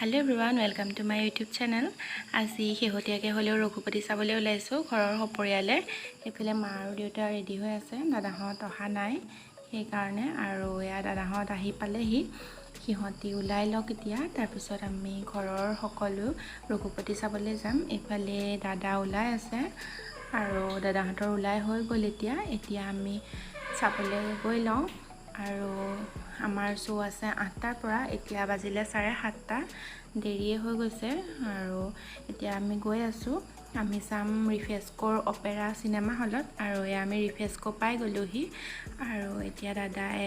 Hello everyone, welcome to my YouTube channel. আজি শেহতীয়াকৈ হ'লেও ৰঘুপতি চাবলৈ ওলাইছোঁ ঘৰৰ সপৰিয়ালে। এফালে মা আৰু দেউতা ৰেডি হৈ আছে, দাদাহঁত অহা নাই সেইকাৰণে, আৰু এয়া দাদাহঁত আহি পালেহি। সিহঁতি ওলাই লওক এতিয়া, তাৰপিছত আমি ঘৰৰ সকলো ৰঘুপতি চাবলৈ যাম। এইফালে দাদা ওলাই আছে আৰু দাদাহঁতৰ ওলাই হৈ গ'ল। এতিয়া আমি চাবলৈ গৈ লওঁ। আৰু আমাৰ শ্ব' আছে 8টাৰ পৰা, এতিয়া বাজিলে 7:30, দেৰিয়ে হৈ গৈছে। আৰু এতিয়া আমি গৈ আছোঁ, আমি চাম ৰিফ্ৰেস্কোৰ অপেৰা চিনেমা হলত। আৰু আমি ৰিফ্ৰেস্কো পাই গ'লোহি। আৰু এতিয়া দাদাই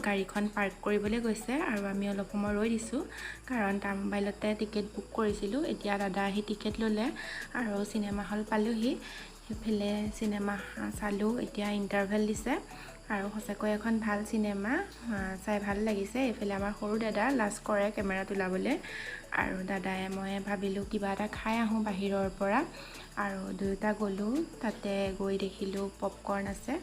গাড়ীখন পাৰ্ক কৰিবলৈ গৈছে আৰু আমি অলপ সময় ৰৈ দিছোঁ, কাৰণ তাৰ মোবাইলতে টিকেট বুক কৰিছিলোঁ। এতিয়া দাদা আহি টিকেট ল'লে আৰু চিনেমা হল পালোহি। সেইফালে চিনেমা চালোঁ, এতিয়া ইণ্টাৰভেল দিছে আৰু সঁচাকৈ এখন ভাল চিনেমা, চাই ভাল লাগিছে। এইফালে আমাৰ সৰু দাদা লাজ কৰে কেমেৰাত ওলাবলৈ, আৰু দাদাই মই ভাবিলোঁ কিবা এটা খাই আহোঁ বাহিৰৰ পৰা, আৰু দুয়োটা গ'লোঁ। তাতে গৈ দেখিলোঁ পপকৰ্ণ আছে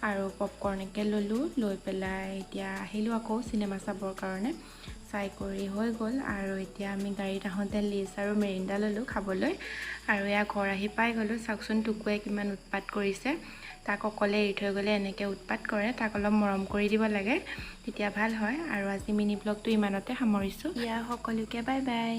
আৰু পপকৰ্ণকে ল'লোঁ, লৈ পেলাই এতিয়া আহিলোঁ আকৌ চিনেমা চাবৰ কাৰণে। চাই কৰি হৈ গ'ল আৰু এতিয়া আমি গাড়ীত আহোঁতে লিজ আৰু মেৰিণ্ডা ল'লোঁ খাবলৈ। আৰু এয়া ঘৰ আহি পাই গ'লোঁ। চাওকচোন টুকুৱে কিমান উৎপাত কৰিছে, তাক অকলে এৰি থৈ গ'লে এনেকৈ উৎপাত কৰে, তাক অলপ মৰম কৰি দিব লাগে, তেতিয়া ভাল হয়। আৰু আজি মিনি ব্লগটো ইমানতে সামৰিছোঁ। সকলোকে বাই বাই।